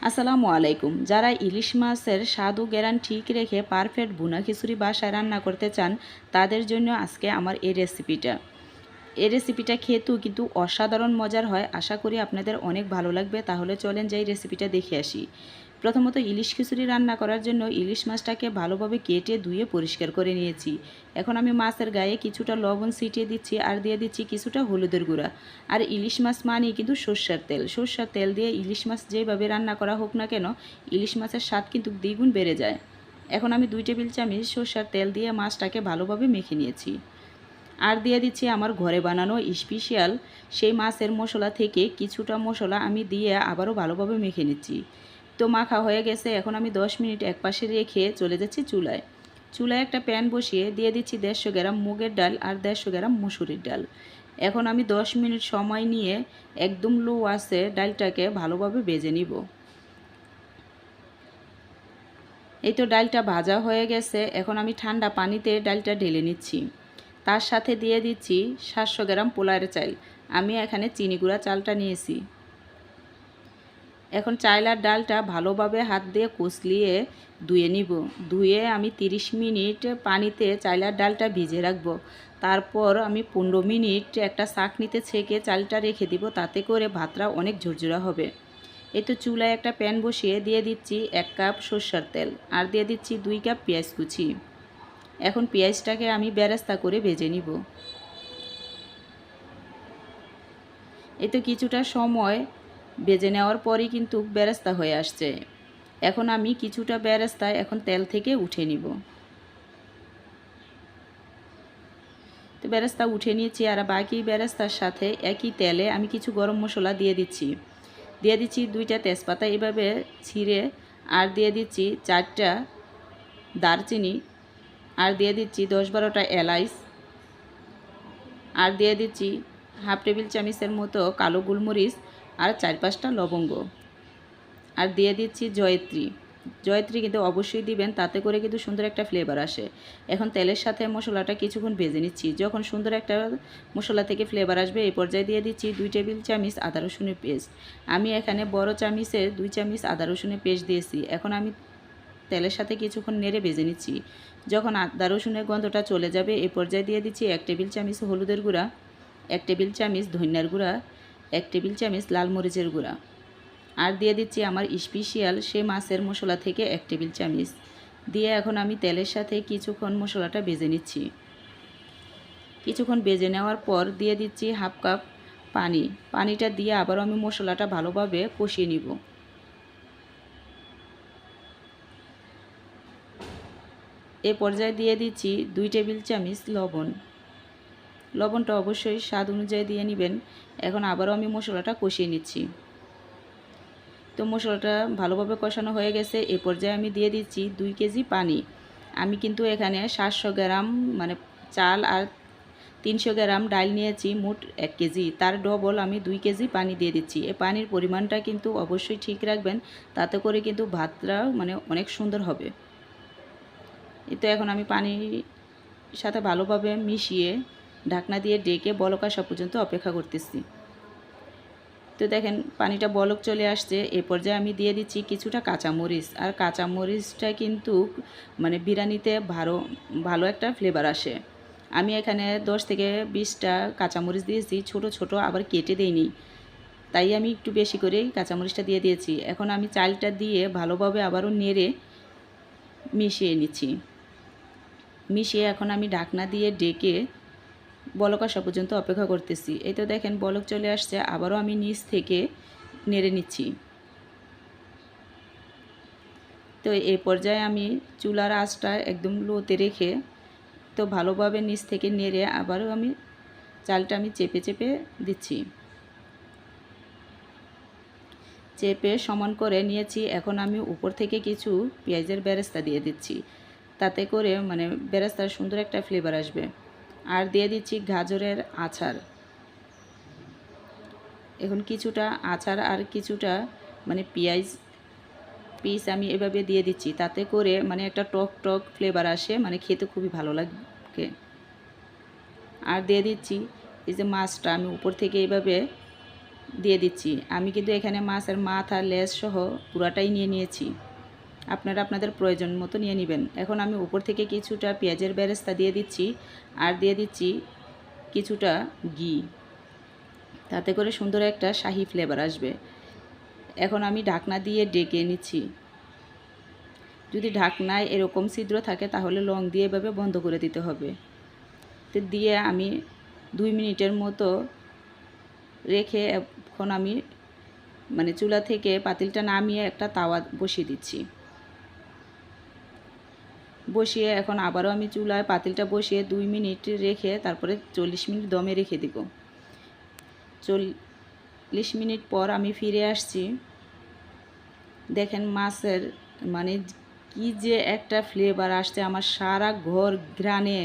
আসসালামু আলাইকুম। যারা ইলিশ মাছের স্বাদ ও গ্যারান ঠিক রেখে পারফেক্ট ভুনা খিচুড়ি বাসায় রান্না করতে চান, তাদের জন্য আজকে আমার এই রেসিপিটা খেতেও কিন্তু অসাধারণ মজার হয়। আশা করি আপনাদের অনেক ভালো লাগবে। তাহলে চলেন যাই রেসিপিটা দেখে আসি। প্রথমত ইলিশ খিচুড়ি রান্না করার জন্য ইলিশ মাছটাকে ভালোভাবে কেটে ধুয়ে পরিষ্কার করে নিয়েছি। এখন আমি মাছের গায়ে কিছুটা লবণ ছিটিয়ে দিচ্ছি আর দিয়ে দিচ্ছি কিছুটা হলুদের গুঁড়া। আর ইলিশ মাছ মানেই কিন্তু সর্ষের তেল দিয়ে ইলিশ মাছ যেভাবে রান্না করা হোক না কেন, ইলিশ মাছের স্বাদ কিন্তু দ্বিগুণ বেড়ে যায়। এখন আমি 2 টেবিল চামচ সর্ষের তেল দিয়ে মাছটাকে ভালোভাবে মেখে নিয়েছি। আর দিয়ে দিচ্ছি আমার ঘরে বানানো স্পেশাল সেই মাছের মশলা থেকে কিছুটা মশলা আমি দিয়ে আবারও ভালোভাবে মেখে নিচ্ছি। তো মাখা হয়ে গেছে। এখন আমি 10 মিনিট একপাশে রেখে চলে যাচ্ছি চুলায়। চুলায় একটা প্যান বসিয়ে দিয়ে দিচ্ছি 150 গ্রাম মুগের ডাল আর 150 গ্রাম মসুরির ডাল। এখন আমি 10 মিনিট সময় নিয়ে একদম লো আঁচে ডালটাকে ভালোভাবে ভেজে নিব। এই তো ডালটা ভাজা হয়ে গেছে। এখন আমি ঠান্ডা পানিতে ডালটা ঢেলে নিচ্ছি। তার সাথে দিয়ে দিচ্ছি 700 গ্রাম পোলার চাল। আমি এখানে চিনি গুঁড়া চালটা নিয়েছি। এখন চাল আর ডালটা ভালোভাবে হাত দিয়ে কচলিয়ে ধুয়ে নিব। ধুয়ে আমি 30 মিনিট পানিতে চাল আর ডালটা ভিজে রাখব। তারপর আমি 15 মিনিট একটা ছাঁকনিতে ছেঁকে চালটা রেখে দিব, তাতে করে ভাতটা অনেক ঝরঝরা হবে। এই তো চুলায় একটা প্যান বসিয়ে দিয়ে দিচ্ছি 1 কাপ সরষের তেল আর দিয়ে দিচ্ছি 2 কাপ পেঁয়াজ কুচি। এখন পেঁয়াজটাকে আমি বেরেস্তা করে ভেজে নিব। এই তো কিছুটা সময় ভেজে নেওয়ার পরই কিন্তু বেরেস্তা হয়ে আসছে। এখন আমি কিছুটা বেরেস্তা এখন তেল থেকে উঠে নিব। তো বেরেস্তা উঠে নিয়েছি আর বাকি বেরেস্তার সাথে একই তেলে আমি কিছু গরম মশলা দিয়ে দিচ্ছি। 2টা তেজপাতা এভাবে ছিঁড়ে, আর দিয়ে দিচ্ছি 4টা দারচিনি, আর দিয়ে দিচ্ছি 10-12টা এলাচ, আর দিয়ে দিচ্ছি হাফ টেবিল চামচের মতো কালো গোলমরিচ আর 4-5টা লবঙ্গ, আর দিয়ে দিচ্ছি জয়ত্রী কিন্তু অবশ্যই দিবেন, তাতে করে কিন্তু সুন্দর একটা ফ্লেভার আসে। এখন তেলের সাথে মশলাটা কিছুক্ষণ ভেজে নিচ্ছি। যখন সুন্দর একটা মশলা থেকে ফ্লেভার আসবে, এই পর্যায়ে দিয়ে দিচ্ছি 2 টেবিল চামচ আদা রসুনের পেস্ট। আমি এখানে বড় চামচে 2 চামচ আদা রসুনের পেস্ট দিয়েছি। এখন আমি তেলের সাথে কিছুক্ষণ নেড়ে ভেজে নিচ্ছি। যখন আদা রসুনের গন্ধটা চলে যাবে, এই পর্যায়ে দিয়ে দিচ্ছি 1 টেবিল চামচ হলুদের গুঁড়া, 1 টেবিল চামচ ধনিয়ার গুঁড়া, 1 টেবিল চামচ লাল মরিচের গুঁড়া, আর দিয়ে দিচ্ছি আমার স্পেশাল সে মাছের মশলা থেকে 1 টেবিল চামচ দিয়ে এখন আমি তেলের সাথে কিছুক্ষণ মশলাটা ভেজে নিচ্ছি। কিছুক্ষণ ভেজে নেওয়ার পর দিয়ে দিচ্ছি হাফ কাপ পানি। পানিটা দিয়ে আবারও আমি মশলাটা ভালোভাবে কষিয়ে নিব। এ পর্যায়ে দিয়ে দিচ্ছি 2 টেবিল চামচ লবণ। লবণটা অবশ্যই স্বাদ অনুযায়ী দিয়ে নেবেন। এখন আবারও আমি মশলাটা কষিয়ে নিচ্ছি। তো মশলাটা ভালোভাবে কষানো হয়ে গেছে। এ পর্যায়ে আমি দিয়ে দিচ্ছি 2 কেজি পানি। আমি কিন্তু এখানে 700 গ্রাম মানে চাল আর 300 গ্রাম ডাল নিয়েছি, মোট 1 কেজি। তার ডবল আমি 2 কেজি পানি দিয়ে দিচ্ছি। এই পানির পরিমাণটা কিন্তু অবশ্যই ঠিক রাখবেন, তাতে করে কিন্তু ভাতটা অনেক সুন্দর হবে। তো এখন আমি পানির সাথে ভালোভাবে মিশিয়ে ঢাকনা দিয়ে ডেকে বলক আসা পর্যন্ত অপেক্ষা করতেছি। তো দেখেন পানিটা বলক চলে আসছে। এ পর্যায়ে আমি দিয়ে দিচ্ছি কিছুটা কাঁচামরিচ, আর কাঁচামরিচটা কিন্তু বিরিয়ানিতে ভালো একটা ফ্লেভার আসে। আমি এখানে 10 থেকে 20টা কাঁচামরিচ দিয়েছি, ছোট ছোট, আবার কেটে দেইনি, তাই আমি একটু বেশি করেই কাঁচামরিচটা দিয়ে দিয়েছি। এখন আমি চালটা দিয়ে ভালোভাবে আবারও নেড়ে মিশিয়ে নিচ্ছি। মিশিয়ে এখন আমি ঢাকনা দিয়ে ডেকে বলক আসা পর্যন্ত অপেক্ষা করতেছি। এই তো দেখেন বলক চলে আসছে। আবারও আমি নিচ থেকে নেড়ে নিচ্ছি। তো এই পর্যায়ে আমি চুলার আঁচটা একদম লোতে রেখে তো ভালোভাবে নিচ থেকে নেড়ে আবারও আমি চালটা চেপে চেপে দিচ্ছি। চেপে সমান করে নিয়েছি। এখন আমি উপর থেকে কিছু পেঁয়াজের বেরেস্তা দিয়ে দিচ্ছি, তাতে করে বেরেস্তার সুন্দর একটা ফ্লেভার আসবে। আর দিয়ে দিচ্ছি গাজরের আচার। এখন কিছুটা আচার আর কিছুটা পেঁয়াজ পিস আমি এভাবে দিয়ে দিচ্ছি, তাতে করে একটা টক টক ফ্লেভার আসে, খেতে খুবই ভালো লাগে। আর দিয়ে দিচ্ছি এই যে মাছটা আমি উপর থেকে এইভাবে দিয়ে দিচ্ছি। আমি কিন্তু এখানে মাছের মাথা লেজ সহ পুরাটাই নিয়ে নিয়েছি, আপনারা আপনাদের প্রয়োজন মতো নিয়ে নেবেন। এখন আমি উপর থেকে কিছুটা পেঁয়াজের বেরেস্তা দিয়ে দিচ্ছি আর দিয়ে দিচ্ছি কিছুটা ঘি, তাতে করে সুন্দর একটা শাহি ফ্লেভার আসবে। এখন আমি ঢাকনা দিয়ে ডেকে নিচ্ছি। যদি ঢাকনায় এরকম ছিদ্র থাকে তাহলে লং দিয়ে এভাবে বন্ধ করে দিতে হবে। তো দিয়ে আমি 2 মিনিটের মতো রেখে এখন আমি চুলা থেকে পাতিলটা নামিয়ে একটা তাওয়া বসিয়ে দিচ্ছি। বসিয়ে এখন আবারও আমি চুলায় পাতিলটা বসিয়ে 2 মিনিট রেখে তারপরে 40 মিনিট দমে রেখে দিব। 40 মিনিট পর আমি ফিরে আসছি। দেখেন মাছের কি যে একটা ফ্লেভার আসছে, আমার সারা ঘর ঘ্রাণে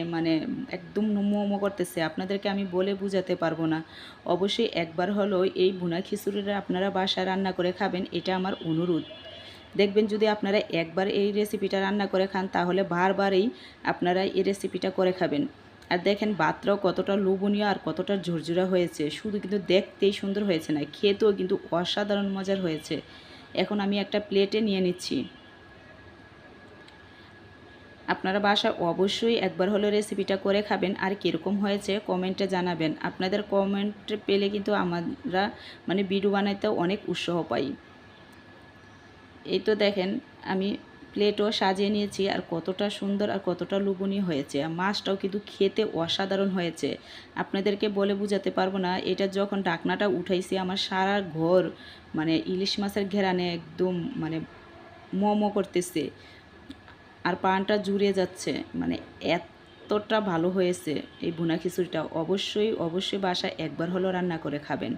একদম মোমো করতেছে। আপনাদেরকে আমি বলে বোঝাতে পারবো না। অবশ্যই একবার হলেও এই ভুনা খিচুড়িটা আপনারা বাসায় রান্না করে খাবেন, এটা আমার অনুরোধ। দেখবেন যদি আপনারা একবার এই রেসিপিটা রান্না করে খান তাহলে বারবারই আপনারা এই রেসিপিটা করে খাবেন। আর দেখেন ভাতটাও কতটা লোভনীয় আর কতটা ঝরঝরা হয়েছে, শুধু কিন্তু দেখতেই সুন্দর হয়েছে না, খেতেও কিন্তু অসাধারণ মজার হয়েছে। এখন আমি একটা প্লেটে নিয়ে নিচ্ছি। আপনারা বাসায় অবশ্যই একবার হলো রেসিপিটা করে খাবেন আর কীরকম হয়েছে কমেন্টে জানাবেন। আপনাদের কমেন্ট পেলে কিন্তু আমরা ভিডিও বানাইতেও অনেক উৎসাহ পাই। এই তো দেখেন আমি প্লেটও সাজিয়ে নিয়েছি আর কতটা সুন্দর আর কতটা লোভনীয় হয়েছে। আর মাছটাও কিন্তু খেতে অসাধারণ হয়েছে, আপনাদেরকে বলে বোঝাতে পারবো না। এটা যখন ঢাকনাটা উঠাইছি আমার সারা ঘর ইলিশ মাছের ঘেরানে একদম মোমো করতেছে আর পানটা জুড়ে যাচ্ছে। এতটা ভালো হয়েছে এই ভুনা খিচুড়িটা। অবশ্যই বাসায় একবার হলেও রান্না করে খাবেন।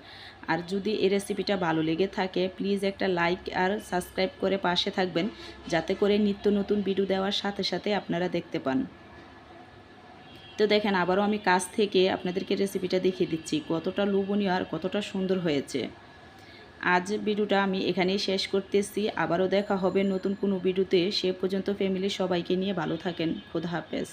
আর যদি এই রেসিপিটা ভালো লেগে থাকে প্লিজ একটা লাইক আর সাবস্ক্রাইব করে পাশে থাকবেন, যাতে করে নিত্য নতুন ভিডিও দেওয়ার সাথে সাথে আপনারা দেখতে পান। তো দেখেন আবারও আমি কাছ থেকে আপনাদেরকে রেসিপিটা দেখিয়ে দিচ্ছি কতটা লোভনীয় আর কতটা সুন্দর হয়েছে। আজ ভিডিওটা আমি এখানেই শেষ করতেছি। আবারও দেখা হবে নতুন কোনো ভিডিওতে। সে পর্যন্ত ফ্যামিলির সবাইকে নিয়ে ভালো থাকেন। খোদা হাফেজ।